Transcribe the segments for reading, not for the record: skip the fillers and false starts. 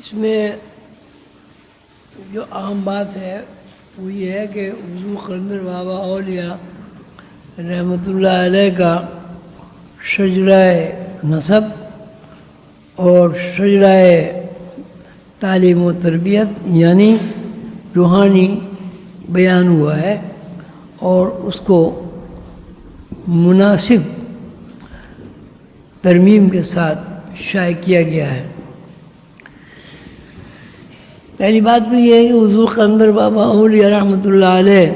اس میں جو اہم بات ہے وہ یہ ہے کہ حضور قلندر بابا اولیاء رحمۃ اللہ علیہ کا شجرہ نسب اور شجرہ تعلیم و تربیت یعنی روحانی بیان ہوا ہے اور اس کو مناسب ترمیم کے ساتھ شائع کیا گیا ہے۔ پہلی بات تو یہ ہے کہ حضور قلندر بابا اولیاء رحمۃ اللہ علیہ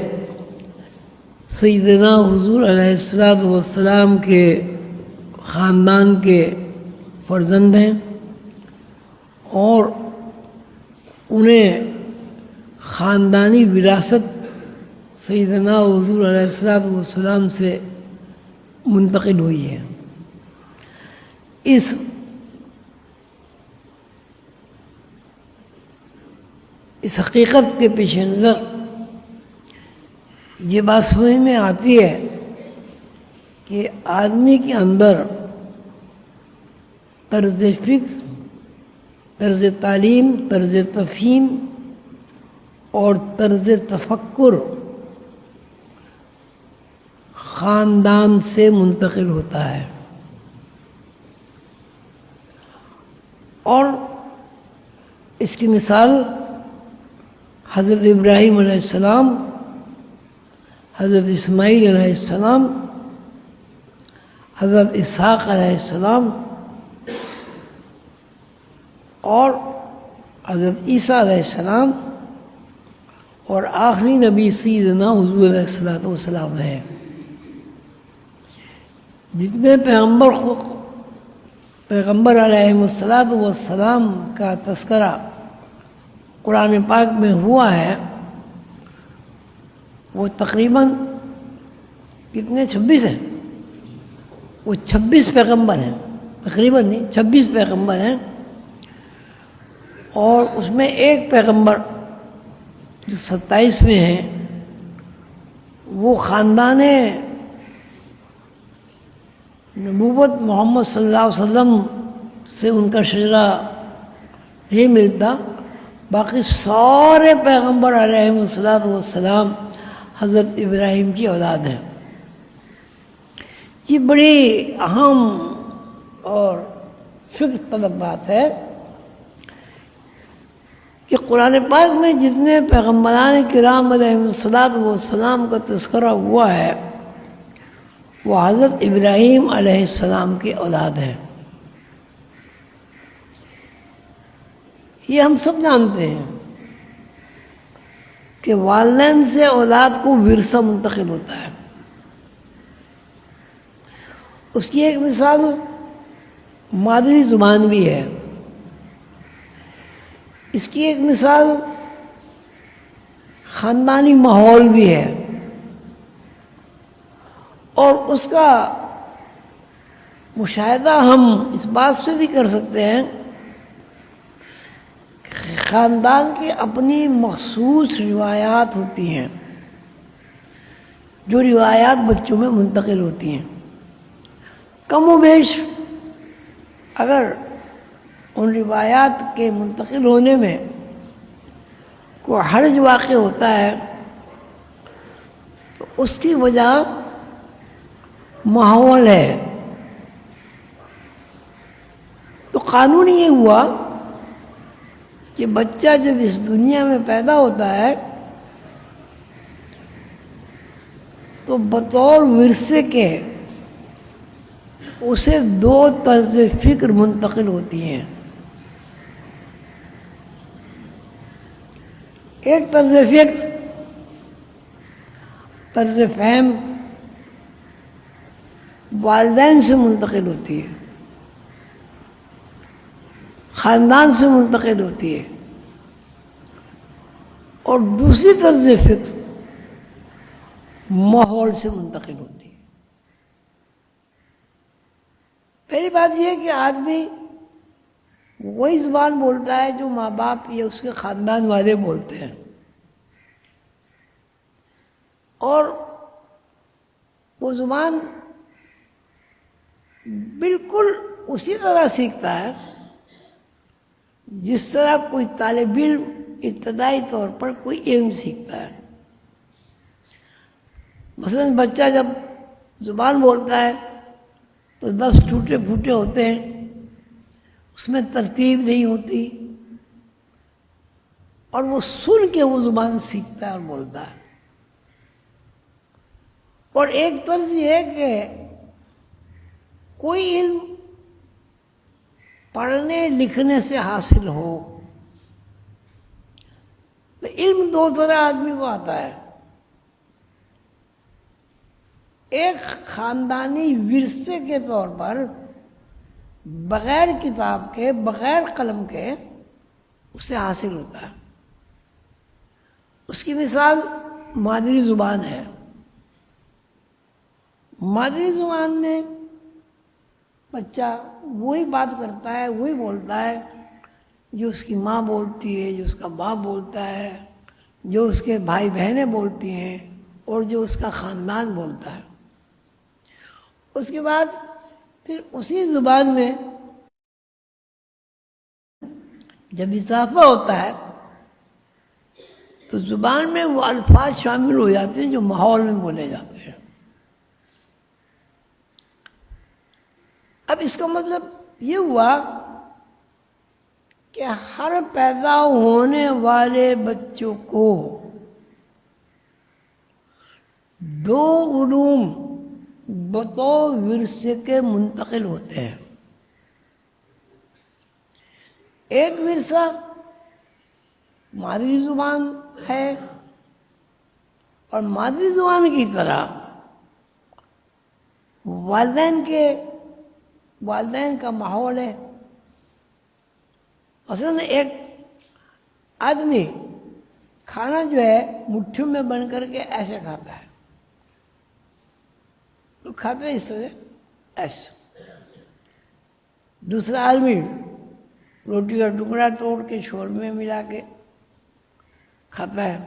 سیدنا حضور علیہ السلام کے خاندان کے فرزند ہیں اور انہیں خاندانی وراثت سیدنا حضور علیہ السلام سے منتقل ہوئی ہے۔ اس حقیقت کے پیش نظر یہ بات سمجھ میں آتی ہے کہ آدمی کے اندر طرز فکر، طرز تعلیم، طرز تفہیم اور طرز تفکر خاندان سے منتقل ہوتا ہے، اور اس کی مثال حضرت ابراہیم علیہ السلام، حضرت اسماعیل علیہ السلام، حضرت اسحاق علیہ السلام اور حضرت عیسیٰ علیہ السلام اور آخری نبی سیدنا حضور علیہ السلام ہے۔ جتنے پیغمبر علیہ السلام کا تذکرہ قرآن پاک میں ہوا ہے وہ تقریباً کتنے 26 ہیں، وہ 26 پیغمبر ہیں، تقریباً نہیں 26 پیغمبر ہیں، اور اس میں ایک پیغمبر جو 27ویں ہیں وہ خاندان نبوت محمد صلی اللہ علیہ وسلم سے ان کا شجرہ نہیں ملتا، باقی سارے پیغمبر علیہ السلام حضرت ابراہیم کی اولاد ہیں۔ یہ بڑی اہم اور فکر طلب بات ہے کہ قرآن پاک میں جتنے پیغمبران کرام علیہ السلام کا تذکرہ ہوا ہے وہ حضرت ابراہیم علیہ السلام کی اولاد ہیں۔ یہ ہم سب جانتے ہیں کہ والدین سے اولاد کو ورثہ منتقل ہوتا ہے۔ اس کی ایک مثال مادری زبان بھی ہے، اس کی ایک مثال خاندانی ماحول بھی ہے، اور اس کا مشاہدہ ہم اس بات سے بھی کر سکتے ہیں کہ خاندان کی اپنی مخصوص روایات ہوتی ہیں جو روایات بچوں میں منتقل ہوتی ہیں۔ کم و بیش اگر ان روایات کے منتقل ہونے میں کوئی حرج واقع ہوتا ہے تو اس کی وجہ ماحول ہے۔ تو قانون یہ ہوا کہ بچہ جب اس دنیا میں پیدا ہوتا ہے تو بطور ورثے کے اسے 2 طرز فکر منتقل ہوتی ہیں۔ ایک طرز فکر، طرز فہم والدین سے منتقل ہوتی ہے، خاندان سے منتقل ہوتی ہے، اور دوسری طرز فکر ماحول سے منتقل ہوتی ہے۔ پہلی بات یہ ہے کہ آدمی وہی زبان بولتا ہے جو ماں باپ یا اس کے خاندان والے بولتے ہیں، اور وہ زبان بالکل اسی طرح سیکھتا ہے جس طرح کوئی طالب علم ابتدائی طور پر کوئی علم سیکھتا ہے، مثلاً بچہ جب زبان بولتا ہے تو لفظ ٹوٹے پھوٹے ہوتے ہیں، اس میں ترتیب نہیں ہوتی، اور وہ سن کے وہ زبان سیکھتا ہے اور بولتا ہے۔ اور ایک طرز یہ ہے کہ کوئی علم پڑھنے لکھنے سے حاصل ہو، تو علم دو طرح آدمی کو آتا ہے، ایک خاندانی ورثے کے طور پر بغیر کتاب کے، بغیر قلم کے اسے حاصل ہوتا ہے۔ اس کی مثال مادری زبان ہے۔ مادری زبان میں بچہ وہی بات کرتا ہے، وہی بولتا ہے جو اس کی ماں بولتی ہے، جو اس کا باپ بولتا ہے، جو اس کے بھائی بہنیں بولتی ہیں، اور جو اس کا خاندان بولتا ہے۔ اس کے بعد پھر اسی زبان میں جب اضافہ ہوتا ہے تو زبان میں وہ الفاظ شامل ہو جاتے ہیں جو ماحول میں بولے جاتے ہیں۔ اب اس کا مطلب یہ ہوا کہ ہر پیدا ہونے والے بچوں کو دو علوم بطور ورثے کے منتقل ہوتے ہیں۔ ایک ورثہ مادری زبان ہے، اور مادری زبان کی طرح والدین کا ماحول ہے۔ مثلاً ایک آدمی کھانا جو ہے مٹھیوں میں بن کر کے ایسے کھاتا ہے، تو کھاتے ہیں اس طرح ایسے۔ دوسرا آدمی روٹی کا ٹکڑا توڑ کے شوربے میں ملا کے کھاتا ہے۔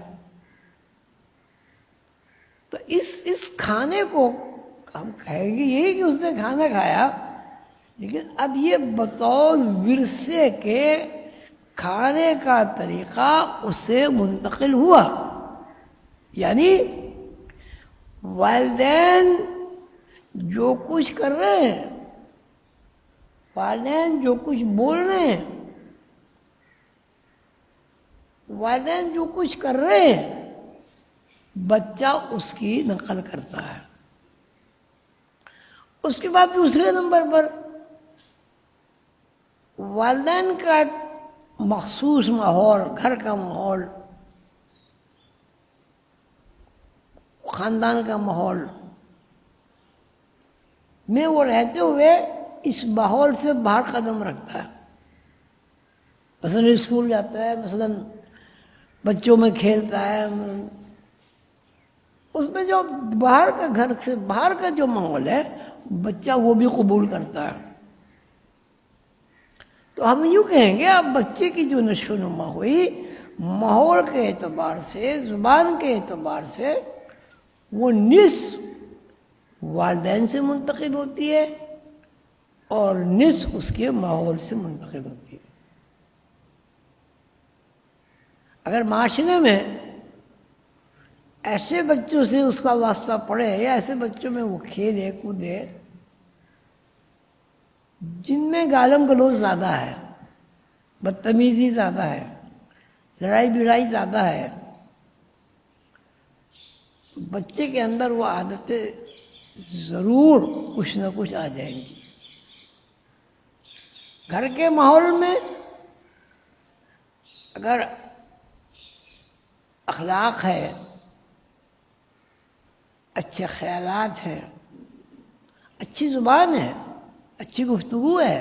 تو اس کھانے کو ہم کہیں گے یہی کہ اس نے کھانا کھایا، لیکن اب یہ بطور ورثے کے کھانے کا طریقہ اس سے منتقل ہوا، یعنی والدین جو کچھ کر رہے ہیں، والدین جو کچھ بول رہے ہیں، والدین جو کچھ کر رہے ہیں، بچہ اس کی نقل کرتا ہے۔ اس کے بعد دوسرے نمبر پر والدین کا ایک مخصوص ماحول، گھر کا ماحول، خاندان کا ماحول میں وہ رہتے ہوئے اس ماحول سے باہر قدم رکھتا ہے۔ مثلاً اسکول جاتا ہے، مثلاً بچوں میں کھیلتا ہے، اس میں جو باہر کا، گھر سے باہر کا جو ماحول ہے، بچہ وہ بھی قبول کرتا ہے۔ تو ہم یوں کہیں گے اب بچے کی جو نشو و نما ہوئی ماحول کے اعتبار سے، زبان کے اعتبار سے، وہ نصف والدین سے منتقل ہوتی ہے اور نصف اس کے ماحول سے منتقل ہوتی ہے۔ اگر معاشرے میں ایسے بچوں سے اس کا واسطہ پڑے، یا ایسے بچوں میں وہ کھیلے کودے جن میں گالم گلوچ زیادہ ہے، بدتمیزی زیادہ ہے، لڑائی بڑائی زیادہ ہے، بچے کے اندر وہ عادتیں ضرور کچھ نہ کچھ آ جائیں گی۔ گھر کے ماحول میں اگر اخلاق ہے، اچھے خیالات ہیں، اچھی زبان ہے، اچھی گفتگو ہے،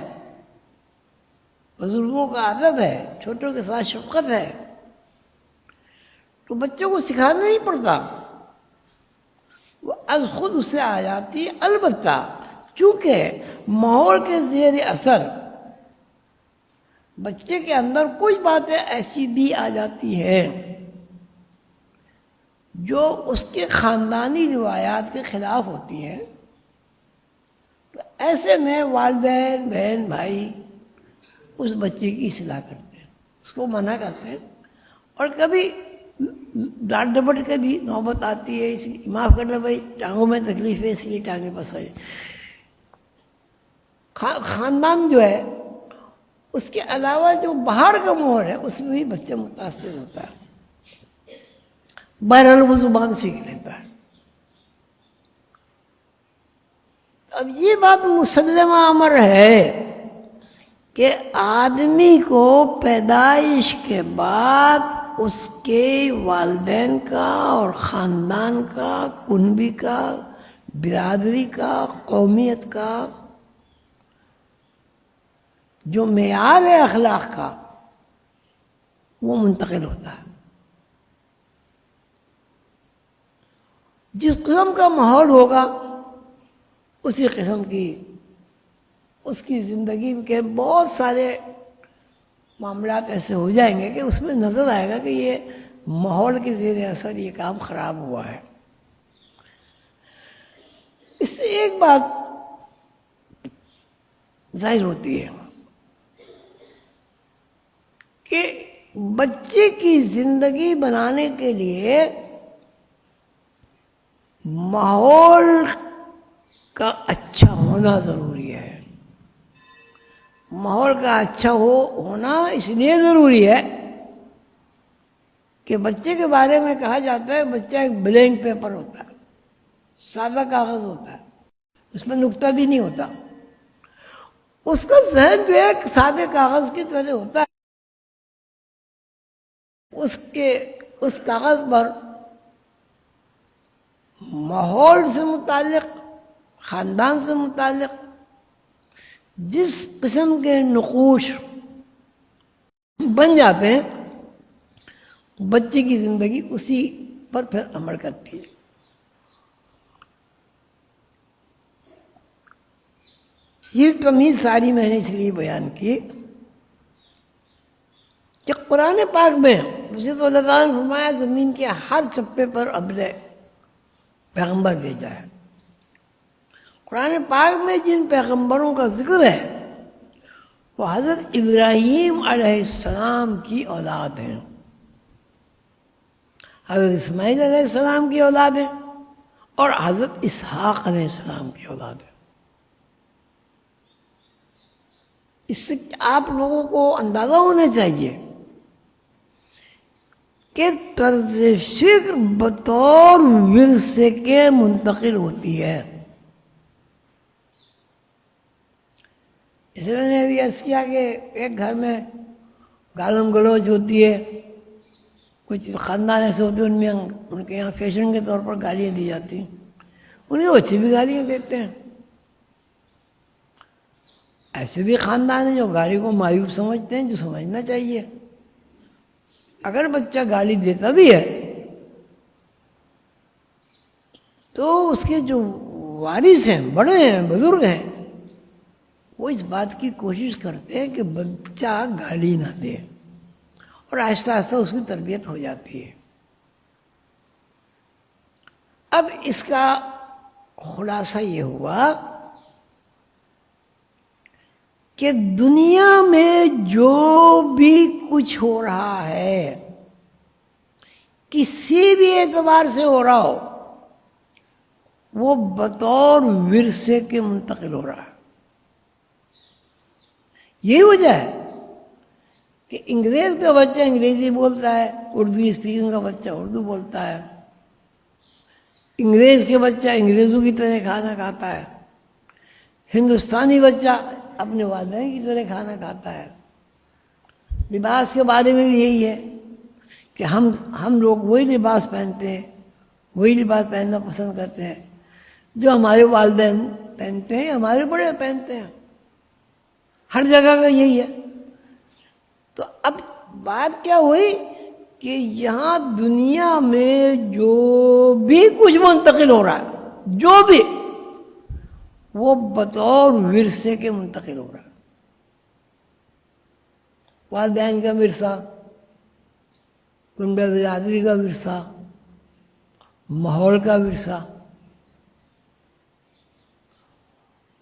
بزرگوں کا ادب ہے، چھوٹوں کے ساتھ شفقت ہے، تو بچوں کو سکھانا نہیں پڑتا، وہ از خود اسے آ جاتی ہے۔ البتہ چونکہ ماحول کے زیر اثر بچے کے اندر کچھ باتیں ایسی بھی آ جاتی ہیں جو اس کے خاندانی روایات کے خلاف ہوتی ہیں، تو ایسے میں والدین، بہن، بھائی اس بچے کی اصلاح کرتے ہیں۔ اس کو منع کرتے ہیں. اور کبھی ڈانٹ ڈپٹ کے بھی نوبت آتی ہے، اس لیے معاف کرنا بھائی ٹانگوں میں تکلیف ہے اس لیے ٹانگیں پسائے. خاندان جو ہے اس کے علاوہ جو باہر کا ماحول ہے اس میں بھی بچہ متاثر ہوتا ہے. بہرحال وہ زبان سیکھ لیتا ہے. اب یہ بات مسلمہ امر ہے کہ آدمی کو پیدائش کے بعد اس کے والدین کا اور خاندان کا، کنبی کا، برادری کا، قومیت کا جو معیار ہے اخلاق کا وہ منتقل ہوتا ہے. جس قسم کا ماحول ہوگا اسی قسم کی اس کی زندگی کے بہت سارے معاملات ایسے ہو جائیں گے کہ اس میں نظر آئے گا کہ یہ ماحول کے زیر اثر یہ کام خراب ہوا ہے. اس سے ایک بات ظاہر ہوتی ہے کہ بچے کی زندگی بنانے کے لیے ماحول کا اچھا ہونا ضروری ہے. ماحول کا اچھا ہونا اس لیے ضروری ہے کہ بچے کے بارے میں کہا جاتا ہے بچہ ایک بلینک پیپر ہوتا ہے، سادہ کاغذ ہوتا ہے، اس میں نقطہ بھی نہیں ہوتا. اس کا ذہن جو ہے ایک سادے کاغذ کی طرح ہوتا ہے. اس کاغذ پر ماحول سے متعلق، خاندان سے متعلق جس قسم کے نقوش بن جاتے ہیں بچے کی زندگی اسی پر پھر عمل کرتی ہے. یہ تمیز ساری میں نے اس لیے بیان کی کہ قرآن پاک میں مجھے تو اللہ تعالیٰ نے فرمایا زمین کے ہر چپے پر ابل پیغمبر بھیجا ہے. قرآن پاک میں جن پیغمبروں کا ذکر ہے وہ حضرت ابراہیم علیہ السلام کی اولاد ہیں، حضرت اسماعیل علیہ السلام کی اولاد ہیں اور حضرت اسحاق علیہ السلام کی اولاد ہیں. اس سے آپ لوگوں کو اندازہ ہونا چاہیے کہ طرز فکر بطور ورثے کے منتقل ہوتی ہے. اس لیے نے بھی عرض کیا کہ ایک گھر میں گالم گلوچ ہوتی ہے، کچھ خاندان ایسے ہوتے ہیں ان کے یہاں فیشن کے طور پر گالیاں دی جاتی ہیں، انہیں بچے بھی گالیاں دیتے ہیں. ایسے بھی خاندان ہیں جو گالی کو معیوب سمجھتے ہیں، جو سمجھنا چاہیے. اگر بچہ گالی دیتا بھی ہے تو اس کے جو وارث ہیں، بڑے ہیں، بزرگ ہیں، وہ اس بات کی کوشش کرتے ہیں کہ بچہ گالی نہ دے اور آہستہ آہستہ اس کی تربیت ہو جاتی ہے. اب اس کا خلاصہ یہ ہوا کہ دنیا میں جو بھی کچھ ہو رہا ہے کسی بھی اعتبار سے ہو رہا ہو وہ بطور ورثے کے منتقل ہو رہا ہے. یہی وجہ ہے کہ انگریز کا بچہ انگریزی بولتا ہے، اردو اسپیکنگ کا بچہ اردو بولتا ہے، انگریز کے بچہ انگریزوں کی طرح کھانا کھاتا ہے، ہندوستانی بچہ اپنے والدین کی طرح کھانا کھاتا ہے. لباس کے بارے میں بھی یہی ہے کہ ہم لوگ وہی لباس پہنتے ہیں، وہی لباس پہننا پسند کرتے ہیں جو ہمارے والدین پہنتے ہیں، ہمارے بڑے پہنتے ہیں. ہر جگہ کا یہی ہے. تو اب بات کیا ہوئی کہ یہاں دنیا میں جو بھی کچھ منتقل ہو رہا ہے، جو بھی، وہ بطور ورثے کے منتقل ہو رہا ہے. والدین کا ورثہ، کنبہ برادری کا ورثہ، ماحول کا ورثہ،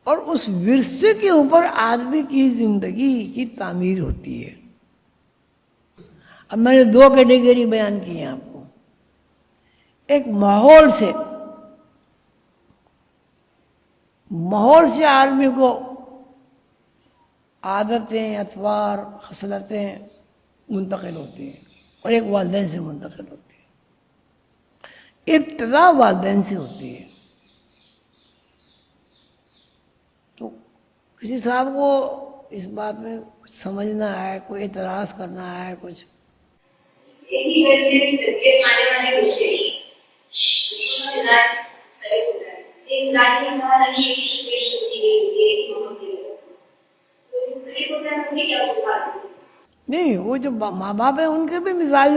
اور اس ورثے کے اوپر آدمی کی زندگی کی تعمیر ہوتی ہے. اب میں نے دو کیٹیگری بیان کی ہیں آپ کو. ایک ماحول سے آدمی کو عادتیں، اطوار، خصلتیں منتقل ہوتی ہیں، اور ایک والدین سے منتقل ہوتی ہے. ابتدا والدین سے ہوتی ہے. تو کسی صاحب کو اس بات میں کچھ سمجھنا ہے، کوئی اعتراض کرنا ہے، کچھ ایک ہی گھر میں تربیت آنے والے بچے ایک لاٹھی کہا کہ ایک ہی پیش ہوتی گئی ہوتی ہے، ایک محمد کے لیے تو مختلف ہوتا ہے. مجھے کیا بات ہے نہیں، وہ جو ماں باپ ہیں ان کے بھی مزاج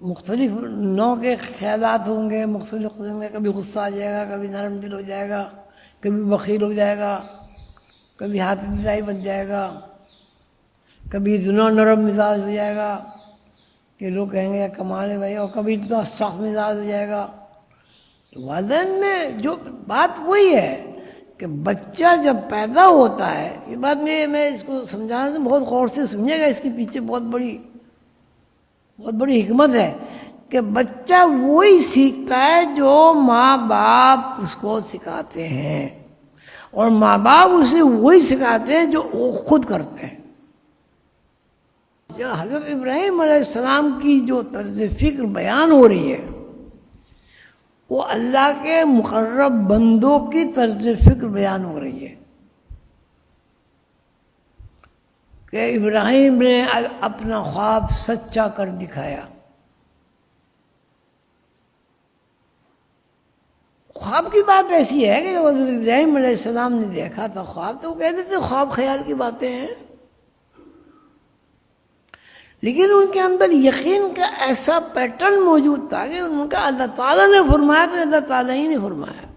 مختلف نوع کے خیالات ہوں گے، مختلف قسم کے. کبھی غصہ آ جائے گا، کبھی نرم دل ہو جائے گا، کبھی بخیل ہو جائے گا، کبھی ہاتھ دلائی بن جائے گا، کبھی اتنا نرم مزاج ہو جائے گا کہ لوگ کہیں گے کمال ہے بھائی، اور کبھی اتنا سخت مزاج ہو جائے گا. والدین میں جو بات وہی ہے کہ بچہ جب پیدا ہوتا ہے، یہ بات میں اس کو سمجھانے سے بہت غور سے سنیے گا، اس کے پیچھے بہت بڑی حکمت ہے کہ بچہ وہی سیکھتا ہے جو ماں باپ اس کو سکھاتے ہیں، اور ماں باپ اسے وہی سکھاتے ہیں جو وہ خود کرتے ہیں. جو حضرت ابراہیم علیہ السلام کی جو طرز فکر بیان ہو رہی ہے وہ اللہ کے مقرب بندوں کی طرز فکر بیان ہو رہی ہے کہ ابراہیم نے اپنا خواب سچا کر دکھایا. خواب کی بات ایسی ہے کہ جب حضرت ابراہیم علیہ السلام نے دیکھا تھا خواب، تو وہ کہتے تھے خواب خیال کی باتیں ہیں، لیکن ان کے اندر یقین کا ایسا پیٹرن موجود تھا کہ ان کا اللہ تعالیٰ نے فرمایا تو اللہ تعالیٰ ہی نے فرمایا،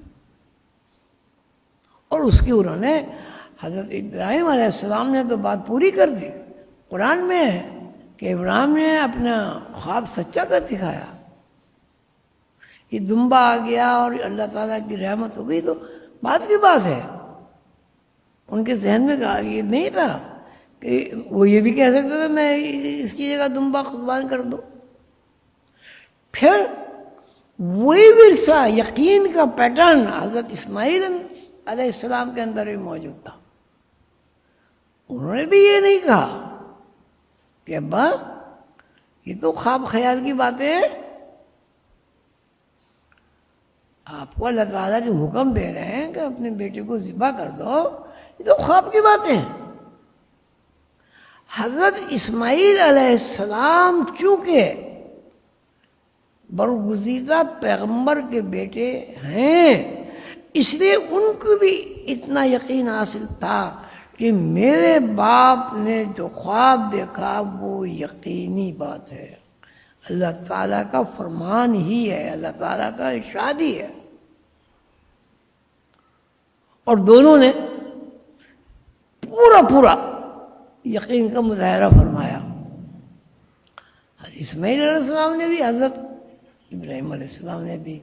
اور اس کی انہوں نے حضرت ابراہیم علیہ السلام نے تو بات پوری کر دی. قرآن میں ہے کہ ابراہیم نے اپنا خواب سچا کر دکھایا. یہ دمبا آ گیا اور اللہ تعالیٰ کی رحمت ہو گئی تو بات کی بات ہے. ان کے ذہن میں یہ نہیں تھا کہ وہ یہ بھی کہہ سکتے تھے میں اس کی جگہ دمبا قربان کر دوں. پھر وہی ورثہ، یقین کا پیٹرن حضرت اسماعیل علیہ السلام کے اندر بھی موجود تھا. انہوں نے بھی یہ نہیں کہا کہ ابا یہ تو خواب خیال کی باتیں ہیں، آپ کو اللہ تعالیٰ جو حکم دے رہے ہیں کہ اپنے بیٹے کو ذبح کر دو، یہ تو خواب کی باتیں ہیں. حضرت اسماعیل علیہ السلام چونکہ برگزیدہ پیغمبر کے بیٹے ہیں، اس لیے ان کو بھی اتنا یقین حاصل تھا کہ میرے باپ نے جو خواب دیکھا وہ یقینی بات ہے، اللہ تعالیٰ کا فرمان ہی ہے، اللہ تعالیٰ کا ارشاد ہی ہے. اور دونوں نے پورا یقین کا مظاہرہ فرمایا. حضرت اسماعیل علیہ السلام نے بھی، حضرت ابراہیم علیہ السلام نے بھی.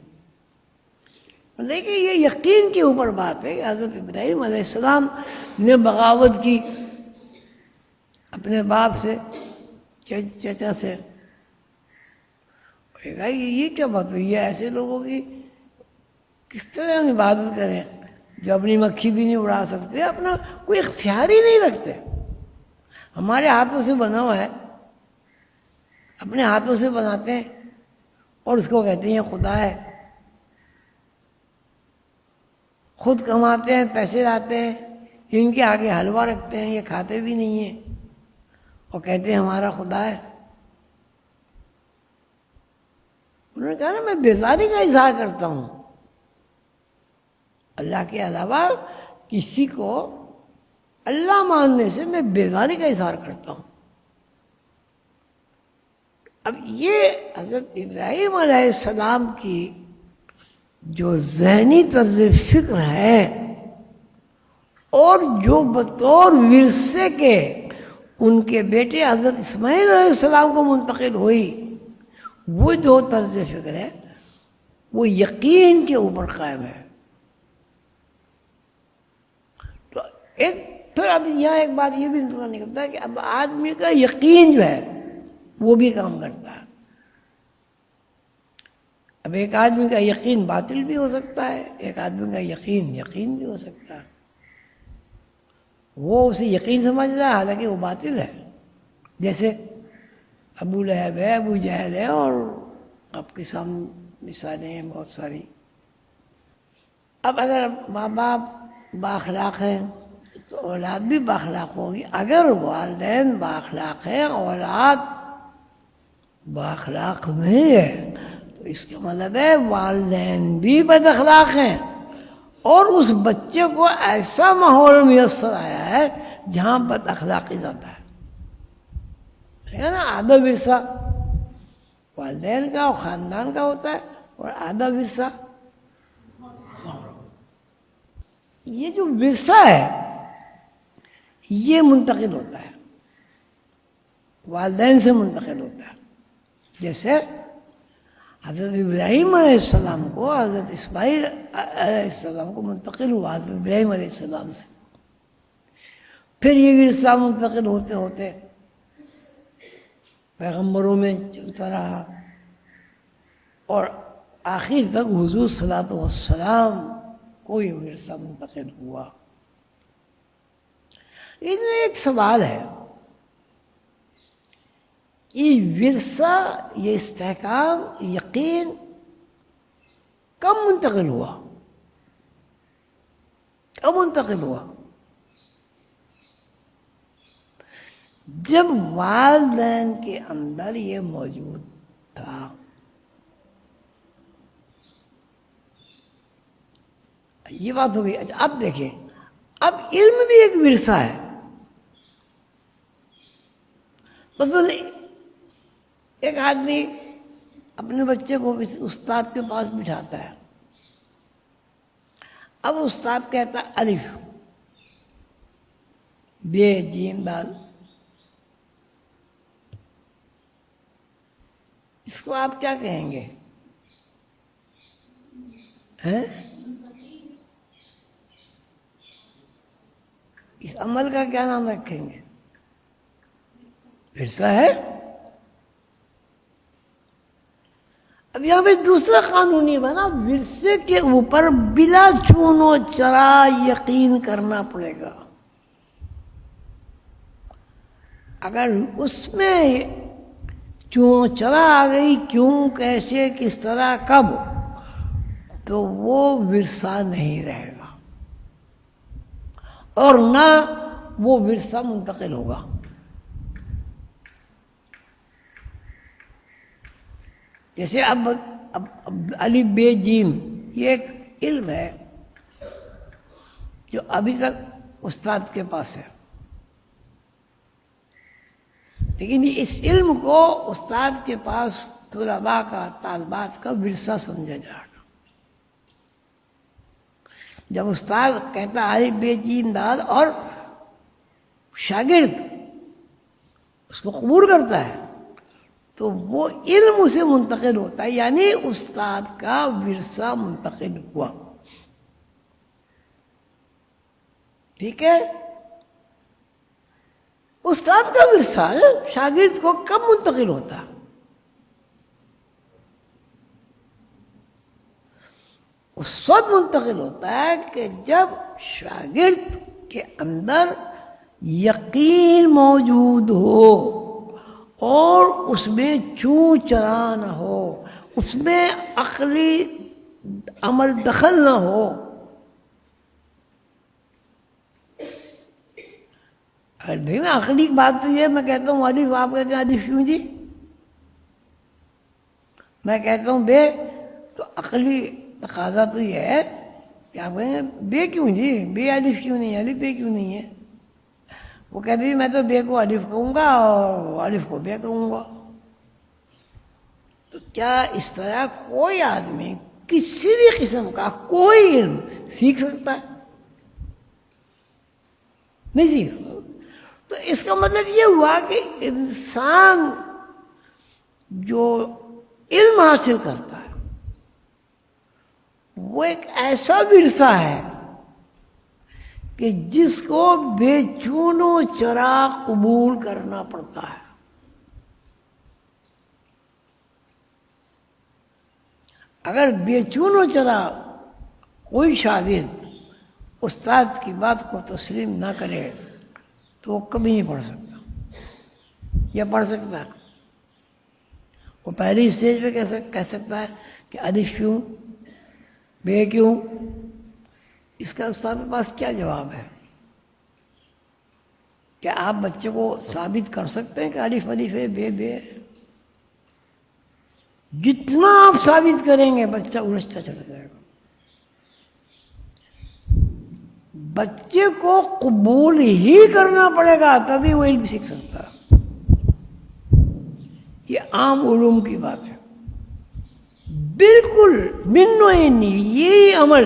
لیکن یہ یقین کے اوپر بات ہے کہ حضرت ابراہیم علیہ السلام نے بغاوت کی اپنے باپ سے، چچا سے. یہ کیا بات ہوئی ہے؟ ایسے لوگوں کی کس طرح ہم عبادت کریں جو اپنی مکھی بھی نہیں اڑا سکتے، اپنا کوئی اختیار ہی نہیں رکھتے. ہمارے ہاتھوں سے بنا ہوا ہے، اپنے ہاتھوں سے بناتے ہیں اور اس کو کہتے ہیں خدا ہے. خود کماتے ہیں، پیسے لاتے ہیں، ان کے آگے حلوہ رکھتے ہیں، یہ کھاتے بھی نہیں ہیں اور کہتے ہیں ہمارا خدا ہے. انہوں نے کہا نا میں بیزاری کا اظہار کرتا ہوں، اللہ کے علاوہ کسی کو اللہ ماننے سے میں بیزاری کا اظہار کرتا ہوں. اب یہ حضرت ابراہیم علیہ السلام کی جو ذہنی طرز فکر ہے اور جو بطور ورثے کے ان کے بیٹے حضرت اسماعیل علیہ السلام کو منتقل ہوئی، وہ جو طرز فکر ہے وہ یقین کے اوپر قائم ہے. تو ایک پھر اب یہاں ایک بات یہ بھی پتہ نکلتا ہے کہ اب آدمی کا یقین جو ہے وہ بھی کام کرتا ہے. اب ایک آدمی کا یقین باطل بھی ہو سکتا ہے، ایک آدمی کا یقین بھی ہو سکتا ہے. وہ اسے یقین سمجھ رہا ہے حالانکہ وہ باطل ہے. جیسے ابو لہب ہے، ابو جہل ہے، اور آپ کے سامنے مثالیں ہیں بہت ساری. اب اگر ماں باپ بااخلاق ہیں تو اولاد بھی بااخلاق ہوگی. اگر والدین بااخلاق ہیں، اولاد بااخلاق نہیں ہے، تو اس کا مطلب ہے والدین بھی بد اخلاق ہیں، اور اس بچے کو ایسا ماحول میسر آیا ہے جہاں بد اخلاقی زیادہ ہے نا. آدھا ورثہ والدین کا اور خاندان کا ہوتا ہے، اور آدھا ورثہ یہ جو ورثہ ہے یہ منتقل ہوتا ہے، والدین سے منتقل ہوتا ہے. جیسے حضرت ابراہیم علیہ السلام کو حضرت اسماعیل علیہ السلام کو منتقل ہوا حضرت ابراہیم علیہ السلام سے. پھر یہ ورثہ منتقل ہوتے ہوتے پیغمبروں میں چلتا رہا، اور آخر تک حضور صلی اللہ علیہ وسلم کو یہ ورثہ منتقل ہوا. اس میں ایک سوال ہے کہ ورثہ، یہ استحکام، یقین کب منتقل ہوا؟ کب منتقل ہوا؟ جب والدین کے اندر یہ موجود تھا. یہ بات ہو گئی. اچھا اب دیکھیں، اب علم بھی ایک ورثہ ہے. مثلا ایک آدمی اپنے بچے کو کسی استاد کے پاس بٹھاتا ہے. اب استاد کہتا ہے الف بے جیم دال، اس کو آپ کیا کہیں گے؟ اس عمل کا کیا نام رکھیں گے؟ ورثہ ہے. اب یہاں پہ دوسرا قانون یہ بنا، ورثے کے اوپر بلا چون و چرا یقین کرنا پڑے گا. اگر اس میں چون چرا آ گئی، کیوں، کیسے، کس طرح، کب، تو وہ ورثہ نہیں رہے گا، اور نہ وہ ورثہ منتقل ہوگا. جیسے اب الف بے جیم یہ ایک علم ہے جو ابھی تک استاد کے پاس ہے، لیکن اس علم کو استاد کے پاس طلباء کا، طالبات کا ورثہ سمجھا جائے گا. جب استاد کہتا ہے الف بے جیم دال اور شاگرد اس کو قبول کرتا ہے، تو وہ علم اسے منتقل ہوتا ہے، یعنی استاد کا ورثہ منتقل ہوا. ٹھیک ہے؟ استاد کا ورثہ شاگرد کو کب منتقل ہوتا؟ اس وقت منتقل ہوتا ہے کہ جب شاگرد کے اندر یقین موجود ہو، اور اس میں چون چرا نہ ہو، اس میں عقلی عمل دخل نہ ہو. اگر دیکھنا عقلی بات تو یہ، میں کہتا ہوں الف، آپ کہتے ہیں الف کیوں جی؟ میں کہتا ہوں بے، تو عقلی تقاضا تو یہ ہے کہ آپ کہیں گے بے کیوں جی، بے الف کیوں نہیں ہے، الف بے کیوں نہیں ہے؟ وہ کہتے ہیں میں تو بے کو الف کہوں گا اور الف کو بے کہوں گا. تو کیا اس طرح کوئی آدمی کسی بھی قسم کا کوئی علم سیکھ سکتا ہے؟ نہیں سیکھ سکتا. تو اس کا مطلب یہ ہوا کہ انسان جو علم حاصل کرتا ہے وہ ایک ایسا ورثہ ہے کہ جس کو بے چون و چرا قبول کرنا پڑتا ہے. اگر بے چون و چرا کوئی شاگرد استاد کی بات کو تسلیم نہ کرے تو وہ کبھی نہیں پڑھ سکتا. یا پڑھ سکتا ہے؟ وہ پہلی اسٹیج پہ کہہ سکتا ہے کہ الف کیوں، بے کیوں؟ اس کا استاد کے پاس کیا جواب ہے؟ کیا آپ بچے کو ثابت کر سکتے ہیں کہ الف الف ہے، بے بے ہے؟ جتنا آپ ثابت کریں گے بچہ الجھتا چلا جائے گا. بچے کو قبول ہی کرنا پڑے گا تبھی وہ علم سیکھ سکتا ہے. یہ عام علوم کی بات ہے. بالکل من نوعین یہی عمل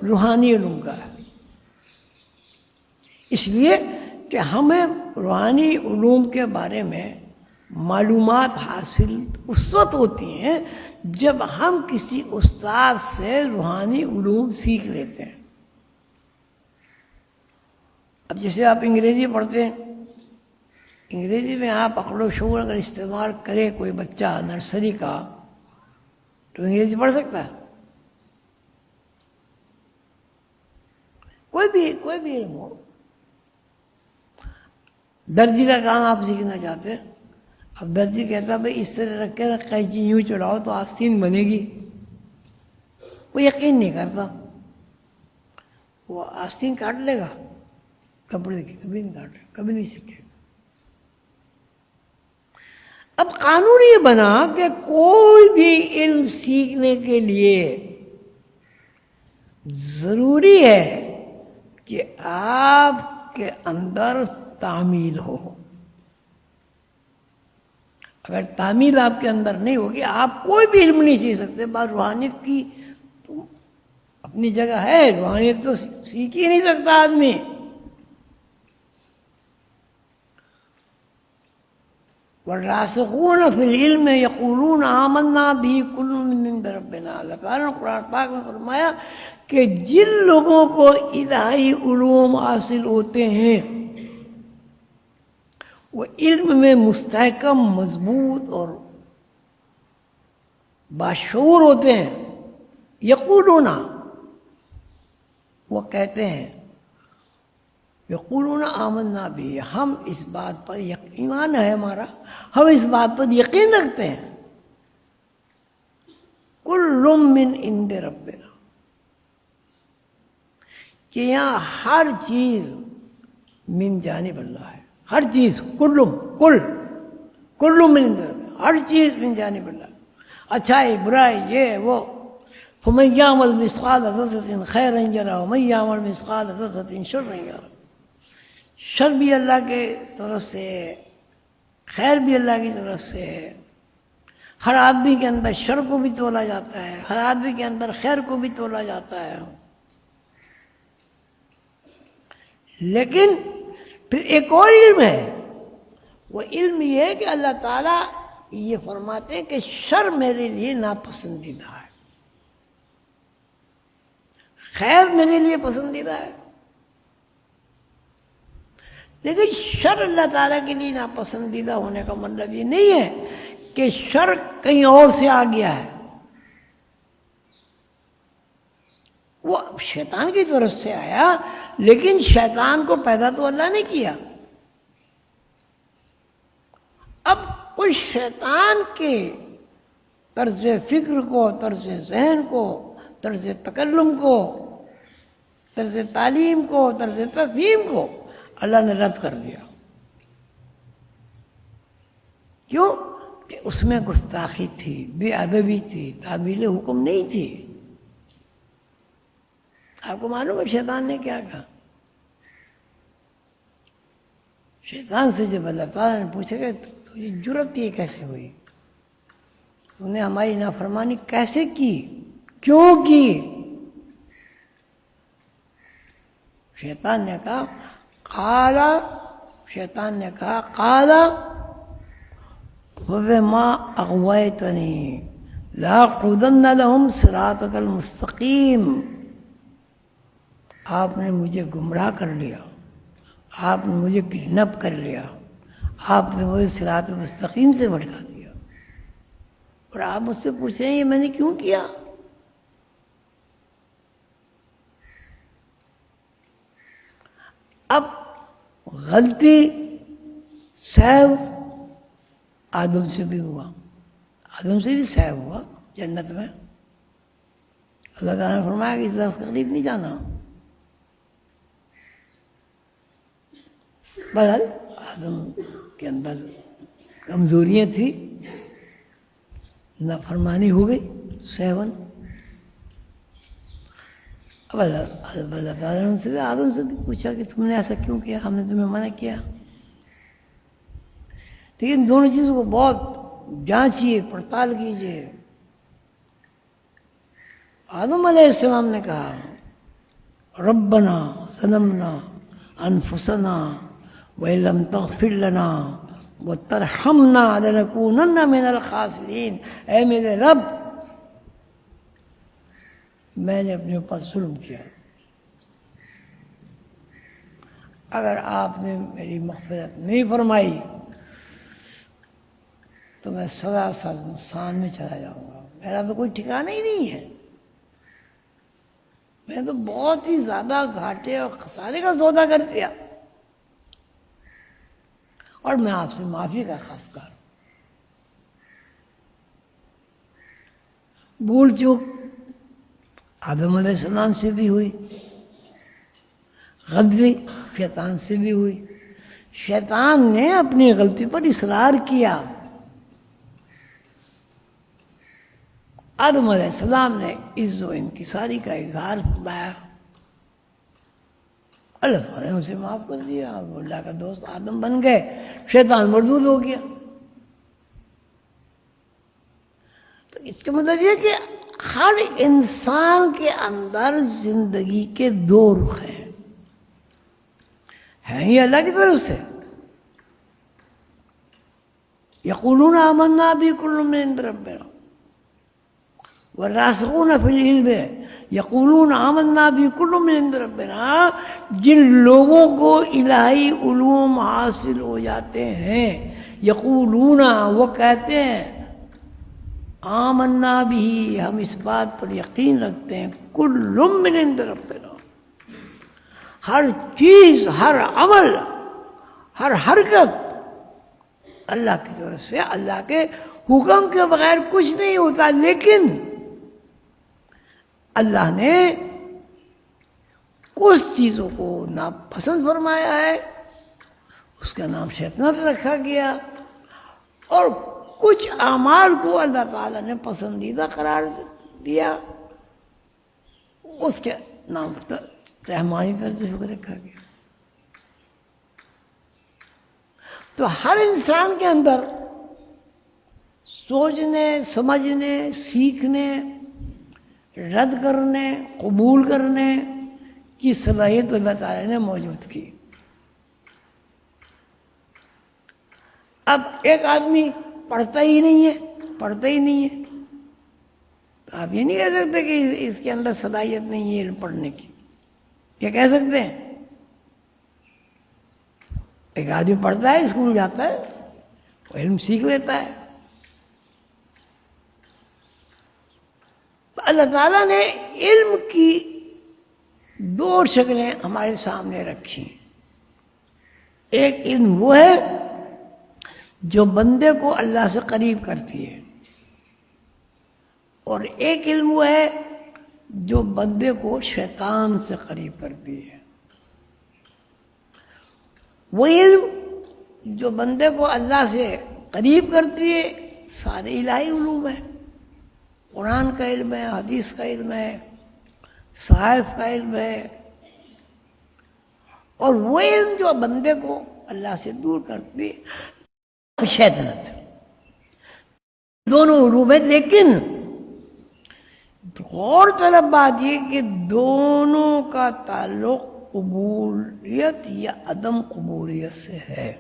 روحانی علوم کا ہے. اس لیے کہ ہمیں روحانی علوم کے بارے میں معلومات حاصل اس وقت ہوتی ہیں جب ہم کسی استاد سے روحانی علوم سیکھ لیتے ہیں. اب جیسے آپ انگریزی پڑھتے ہیں، انگریزی میں آپ عقل و شعور اگر استعمال کرے کوئی بچہ نرسری کا تو انگریزی پڑھ سکتا ہے؟ کوئی بھی علم ہو. درزی کا کام آپ سیکھنا چاہتے ہیں، اب درزی کہتا ہے بھائی اس طرح رکھ کے قینچی یوں چڑھاؤ تو آستین بنے گی. وہ یقین نہیں کرتا، وہ آستین کاٹ لے گا کپڑے کی، کبھی نہیں کاٹے، کبھی نہیں سیکھے. اب قانون یہ بنا کہ کوئی بھی علم سیکھنے کے لیے ضروری ہے کہ آپ کے اندر تعمیل ہو. اگر تعمیل آپ کے اندر نہیں ہوگی آپ کوئی بھی علم نہیں سیکھ سکتے. بات روحانیت کی تو اپنی جگہ ہے، روحانیت تو سیکھ ہی نہیں سکتا آدمی. والراسخون فی العلم یقولون آمنا به کل من عند ربنا. اللہ تعالیٰ نے قرآن پاک میں فرمایا کہ جن لوگوں کو الہی علوم حاصل ہوتے ہیں وہ علم میں مستحکم، مضبوط اور باشعور ہوتے ہیں. یقولون، وہ کہتے ہیں، یقولون آمنا بھی، ہم اس بات پر ایمان ہے ہمارا، ہم اس بات پر یقین رکھتے ہیں کل من عند ربنا، کہ یہاں ہر چیز من جانب اللہ ہے. ہر چیز کل من عند ربنا، ہر چیز من جانب اللہ. اچھائی برائی یہ وہ. فمن یعمل مثقال ذرۃ خیرا یرہ ومن یعمل مثقال ذرۃ شرا یرہ. شر بھی اللہ کے طرف سے، خیر بھی اللہ کی طرف سے ہے. ہر آدمی کے اندر شر کو بھی تولا جاتا ہے، ہر آدمی کے اندر خیر کو بھی تولا جاتا ہے. لیکن پھر ایک اور علم ہے، وہ علم یہ ہے کہ اللہ تعالیٰ یہ فرماتے ہیں کہ شر میرے لیے ناپسندیدہ ہے، خیر میرے لیے پسندیدہ ہے. لیکن شر اللہ تعالیٰ کے لیے ناپسندیدہ ہونے کا مطلب یہ نہیں ہے کہ شر کہیں اور سے آ گیا ہے. وہ شیطان کی طرف سے آیا، لیکن شیطان کو پیدا تو اللہ نے کیا. اب اس شیطان کے طرز فکر کو، طرز ذہن کو، طرز تکلم کو، طرز تعلیم کو، طرز تفہیم کو اللہ نے رد کر دیا. کیوں؟ کہ اس میں گستاخی تھی، بے ادبی تھی، تعمیل حکم نہیں تھی. آپ کو معلوم ہے شیطان نے کیا کہا؟ شیطان سے جب اللہ تعالیٰ نے پوچھا کہ تجھے جرأت یہ کیسے ہوئی، تو نے ہماری نافرمانی کیسے کی، کیوں کی؟ شیطان نے کہا قال فبما اغویتنی لاقعدن لهم صراطک المستقیم. آپ نے مجھے گمراہ کر لیا، آپ نے مجھے کڈنیپ کر لیا، آپ نے مجھے صراط مستقیم سے بھٹکا دیا، اور آپ مجھ سے پوچھیں یہ میں نے کیوں کیا؟ اب غلطی سہو آدم سے بھی ہوا، آدم سے بھی سہو ہوا جنت میں۔ اللہ تعالیٰ نے فرمایا کہ اس درخت کے قریب نہیں جانا۔ بہرحال آدم کے اندر کمزوریاں تھیں، نافرمانی ہو گئی، سہون۔ اب اللہ تعالیٰ نے ان سے بھی آدم سے بھی پوچھا کہ تم نے ایسا کیوں کیا، ہم نے تمہیں منع کیا۔ لیکن دونوں چیزوں کو بہت جانچیے، پڑتال کیجیے۔ آدم علیہ السلام نے کہا ربنا ظلمنا انفسنا وَإِن لَّمْ تَغْفِرْ لَنَا وَتَرْحَمْنَا لَنَكُونَنَّ مِنَ الْخَاسِرِينَ، اے میرے رب میں نے اپنے اوپر ظلم کیا، اگر آپ نے میری مغفرت نہیں فرمائی تو میں سراسر نقصان میں چلا جاؤں گا، میرا تو کوئی ٹھکانہ ہی نہیں ہے، میں نے تو بہت ہی زیادہ گھاٹے اور خسارے کا سودا کر دیا، اور میں آپ سے معافی کا خواستگار ہوں۔ بھول چوک آدم علیہ السلام سے بھی ہوئی، غلطی شیطان سے بھی ہوئی، شیطان نے اپنی غلطی پر اصرار کیا، آدم علیہ السلام نے عز و انکساری کا اظہار فرمایا، اللہ تعالیٰ نے اسے معاف کر دیا، وہ اللہ کا دوست آدم بن گئے، شیطان مردود ہو گیا۔ تو اس کا مطلب یہ کہ ہر انسان کے اندر زندگی کے دو رخ ہیں یہ اللہ کی طرف سے۔ یقولون آمنا بہ کل من عند ربنا والراسخون فی العلم یقولون آمنا بہ کل من عند ربنا، جن لوگوں کو الہی علوم حاصل ہو جاتے ہیں، یقولون وہ کہتے ہیں، آمنا بھی ہم اس بات پر یقین رکھتے ہیں، کل من عند ربنا، ہر چیز، ہر عمل، ہر حرکت اللہ کی طرف سے، اللہ کے حکم کے بغیر کچھ نہیں ہوتا، لیکن اللہ نے کچھ چیزوں کو ناپسند فرمایا ہے، اس کا نام شیطنت رکھا گیا، اور کچھ اعمال کو اللہ تعالیٰ نے پسندیدہ قرار دیا، اس کے نام رحمانی طرز شکر رکھا گیا۔ تو ہر انسان کے اندر سوچنے، سمجھنے، سیکھنے، رد کرنے، قبول کرنے کی صلاحیت اللہ تعالیٰ نے موجود کی۔ اب ایک آدمی پڑھتا ہی نہیں ہے تو آپ یہ نہیں کہہ سکتے کہ اس کے اندر صلاحیت نہیں ہے علم پڑھنے کی، یہ کہہ سکتے ہیں؟ ایک آدمی پڑھتا ہے، اسکول جاتا ہے، وہ علم سیکھ لیتا ہے۔ اللہ تعالیٰ نے علم کی دو شکلیں ہمارے سامنے رکھی، ایک علم وہ ہے جو بندے کو اللہ سے قریب کرتی ہے، اور ایک علم وہ ہے جو بندے کو شیطان سے قریب کرتی ہے۔ وہ علم جو بندے کو اللہ سے قریب کرتی ہے سارے الہی علوم ہیں، قرآن کا علم ہے، حدیث کا علم ہے، صحائف کا علم ہے، اور وہ علم جو بندے کو اللہ سے دور کرتی ہے شیطنت۔ دونوں علوم ہیں، لیکن غور طلب بات یہ کہ دونوں کا تعلق قبولیت یا عدم قبولیت سے ہے۔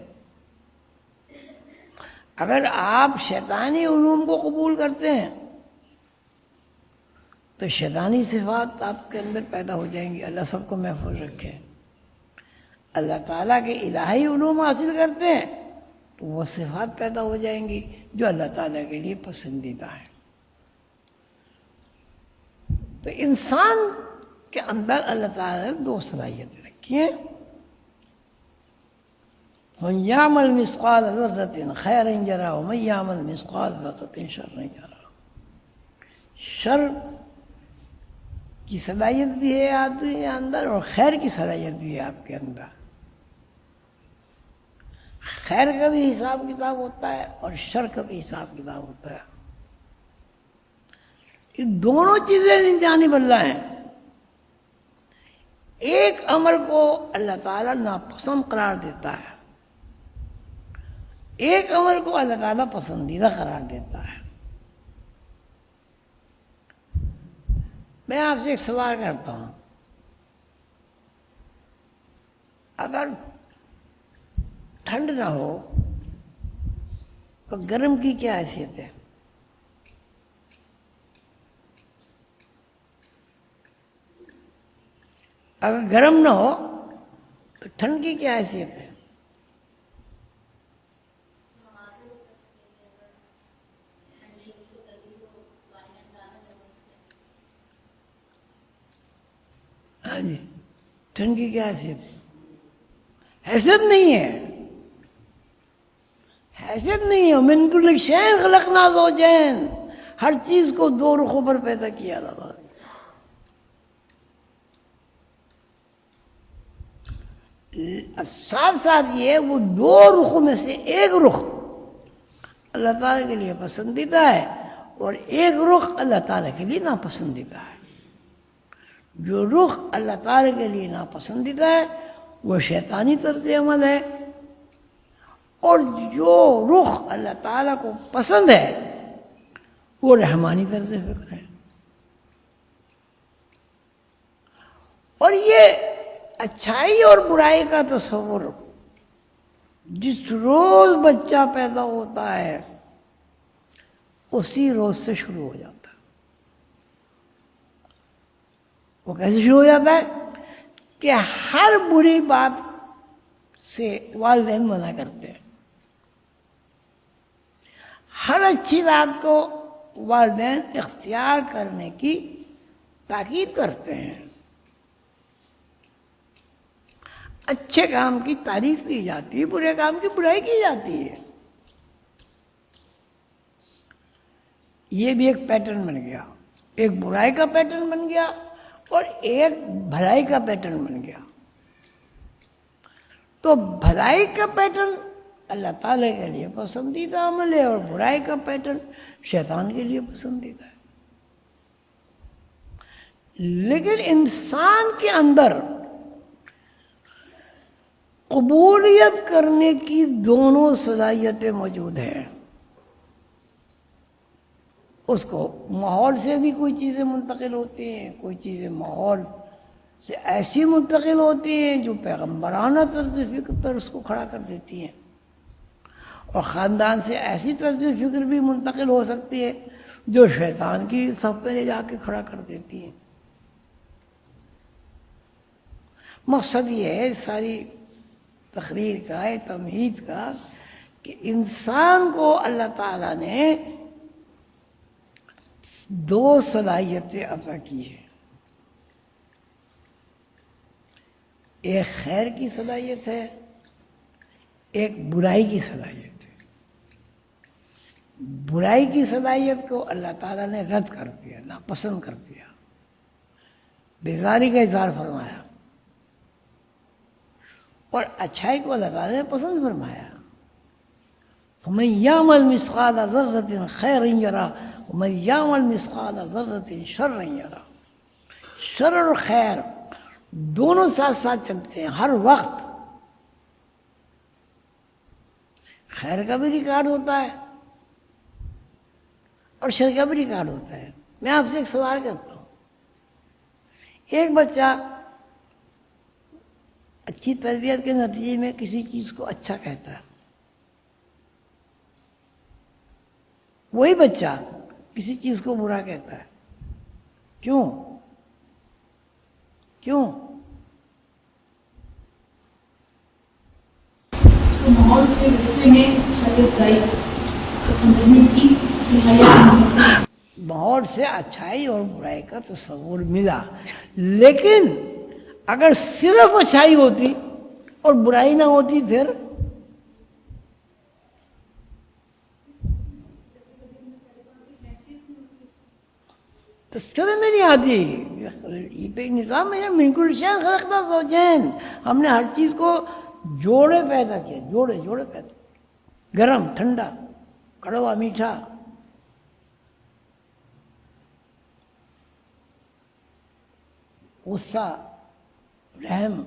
اگر آپ شیطانی علوم کو قبول کرتے ہیں تو شیطانی صفات آپ کے اندر پیدا ہو جائیں گی. اللہ سب کو محفوظ رکھے. اللہ تعالیٰ کے الہی علوم حاصل کرتے ہیں تو وہ صفات پیدا ہو جائیں گی جو اللہ تعالیٰ کے لیے پسندیدہ ہیں. تو انسان کے اندر اللہ تعالیٰ نے دو صلاحیتیں رکھی ہیں. من يعمل مثقال ذرة خيرا يره ومن يعمل مثقال ذرة شرا يره. شر کی صلاحیت بھی ہے آدمی کے اندر اور خیر کی صلاحیت بھی ہے آپ کے اندر. خیر کا بھی حساب کتاب ہوتا ہے اور شر کا بھی حساب کتاب ہوتا ہے. یہ دونوں چیزیں انسانی بننا ہیں. ایک عمل کو اللہ تعالیٰ ناپسند قرار دیتا ہے, ایک عمل کو اللہ تعالیٰ پسندیدہ قرار دیتا ہے. میں آپ سے ایک سوال کرتا ہوں, اگر ٹھنڈ نہ ہو تو گرم کی کیا حیثیت ہے؟ اگر گرم نہ ہو تو ٹھنڈ کی کیا حیثیت ہے؟ ہاں جی, ٹھنڈ کی کیا حیثیت ہے؟ حیثیت نہیں ہے, حیثیت نہیں ہے. من کل شیء خلقنا زوجین, ہر چیز کو دو رخوں پر پیدا کیا اللہ نے. ساتھ ساتھ یہ وہ دو رخوں میں سے ایک رخ اللہ تعالیٰ کے لیے پسندیدہ ہے اور ایک رخ اللہ تعالیٰ کے لیے ناپسندیدہ ہے. جو رخ اللہ تعالیٰ کے لیے ناپسندیدہ ہے وہ شیطانی طرز عمل ہے, اور جو رخ اللہ تعالیٰ کو پسند ہے وہ رحمانی طرز فکر ہے. اور یہ اچھائی اور برائی کا تصور جس روز بچہ پیدا ہوتا ہے اسی روز سے شروع ہو جاتا ہے. وہ کیسے شروع ہو جاتا ہے کہ ہر بری بات سے والدین منع کرتے ہیں, ہر اچھی بات کو والدین اختیار کرنے کی تاکید کرتے ہیں. اچھے کام کی تعریف کی جاتی ہے, برے کام کی برائی کی جاتی ہے. یہ بھی ایک پیٹرن بن گیا, ایک برائی کا پیٹرن بن گیا اور ایک بھلائی کا پیٹرن بن گیا. تو بھلائی کا پیٹرن اللہ تعالیٰ کے لیے پسندیدہ عمل ہے اور برائی کا پیٹرن شیطان کے لیے پسندیدہ ہے. لیکن انسان کے اندر قبولیت کرنے کی دونوں صلاحیتیں موجود ہیں. اس کو ماحول سے بھی کوئی چیزیں منتقل ہوتی ہیں, کوئی چیزیں ماحول سے ایسی منتقل ہوتی ہیں جو پیغمبرانہ طرز فکر پر اس کو کھڑا کر دیتی ہیں, اور خاندان سے ایسی طرز فکر بھی منتقل ہو سکتی ہے جو شیطان کی صف پہ لے جا کے کھڑا کر دیتی ہیں. مقصد یہ ہے ساری تقریر کا, تمہید کا, کہ انسان کو اللہ تعالیٰ نے دو صلاحیتیں عطا کی ہیں. ایک خیر کی صلاحیت ہے, ایک برائی کی صلاحیت ہے. برائی کی صلاحیت کو اللہ تعالیٰ نے رد کر دیا, ناپسند کر دیا, بیزاری کا اظہار فرمایا, اور اچھائی کو اللہ تعالیٰ نے پسند فرمایا. فَمَن يَعْمَلْ مِثْقَالَ ذَرَّةٍ خَيْرًا يَرَهُ وَمَن يَعْمَلْ مِثْقَالَ ذَرَّةٍ شَرًّا يَرَهُ. شر اور خیر دونوں ساتھ ساتھ چلتے ہیں ہر وقت. خیر کا بھی ریکارڈ ہوتا ہے اور شر کا بھی ریکارڈ ہوتا ہے. میں آپ سے ایک سوال کرتا ہوں, ایک بچہ اچھی تربیت کے نتیجے میں کسی چیز کو اچھا کہتا ہے, وہی بچہ کسی چیز کو برا کہتا ہے. کیوں کیوں؟ تو ماحول سے غصے میں اچھائی برائی کو سمجھنے کی صلاحیت ماحول سے اچھائی اور برائی کا تصور ملا، لیکن اگر صرف اچھائی ہوتی اور برائی نہ ہوتی پھر تذکرے میں نہیں آتی. یہ پہ نظام ہے من کل شیء خلقنا زوجین. ہم نے ہر چیز کو جوڑے پیدا کیا، جوڑے پیدا کیا، گرم ٹھنڈا، کڑوا میٹھا. غصہ، رحم،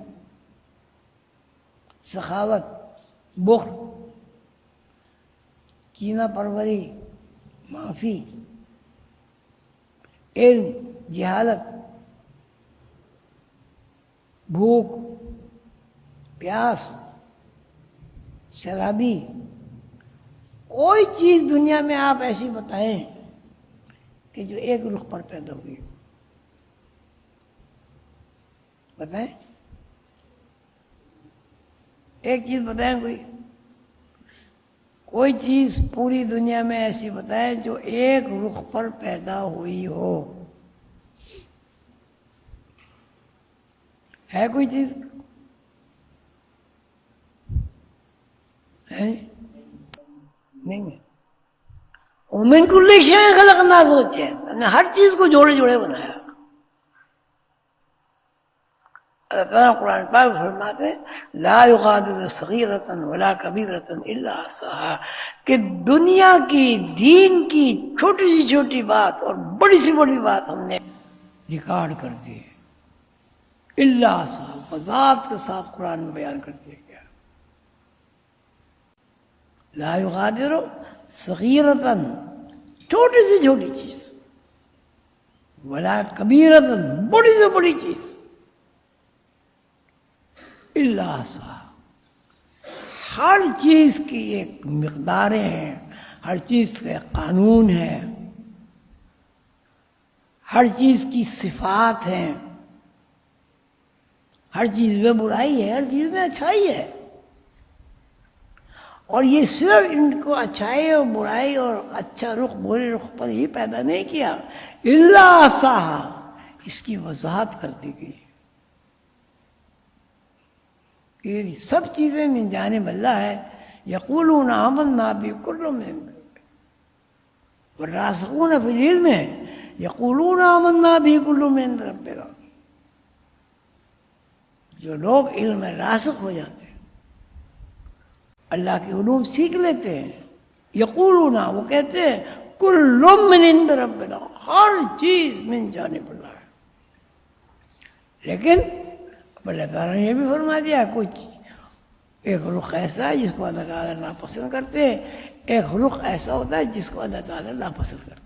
سخاوت، بخل، کینہ پروری، معافی، علم، جہالت، بھوک، پیاس، شرابی. کوئی چیز دنیا میں آپ ایسی بتائیں کہ جو ایک رخ پر پیدا ہوئی، بتائیں ایک چیز بتائیں. کوئی چیز پوری دنیا میں ایسی بتائیں جو ایک رخ پر پیدا ہوئی ہو. ہے کوئی چیز؟ ہے نہیں ہے. ومن کل شیء خلقنا زوجین. ہم نے ہر چیز کو جوڑے جوڑے بنایا. اللہ تعالیٰ قرآن پاک فرماتے ہیں لا یغادر صغیرۃ ولا کبیرۃ الا احصاها، کہ دنیا کی، دین کی چھوٹی سی چھوٹی بات اور بڑی سی بڑی بات ہم نے ریکارڈ کر دی ہے. الا احصاها، وضاحت کے ساتھ قرآن میں بیان کر دیا گیا. لا یغادر صغیرۃ، چھوٹی سی چھوٹی چیز، ولا کبیرۃ، بڑی سے بڑی چیز، الا احصاها. ہر چیز کی ایک مقداریں ہیں، ہر چیز کا ایک قانون ہے، ہر چیز کی صفات ہیں. ہر چیز میں برائی ہے، ہر چیز میں اچھائی ہے. اور یہ صرف ان کو اچھائی اور برائی اور اچھا رخ برے رخ پر ہی پیدا نہیں کیا، الا احصاها، اس کی وضاحت کر دی گئی. یہ سب چیزیں من جانب اللہ ہے. یقولون آمنا بہ کل من عند ربنا والراسخون فی العلم یقولون آمنا بہ کل من عند ربنا. جو لوگ علم میں راسخ ہو جاتے ہیں، اللہ کے علوم سیکھ لیتے ہیں، یقولون، وہ کہتے ہیں کل من عند ربنا، ہر چیز من جانب اللہ ہے. لیکن اللہ تعالیٰ نے یہ بھی فرما دیا کچھ ایک رخ ایسا ہے جس کو اللہ تعالیٰ ناپسند کرتے ہیں، ایک رخ ایسا ہوتا ہے جس کو اللہ تعالیٰ ناپسند کرتے ہیں.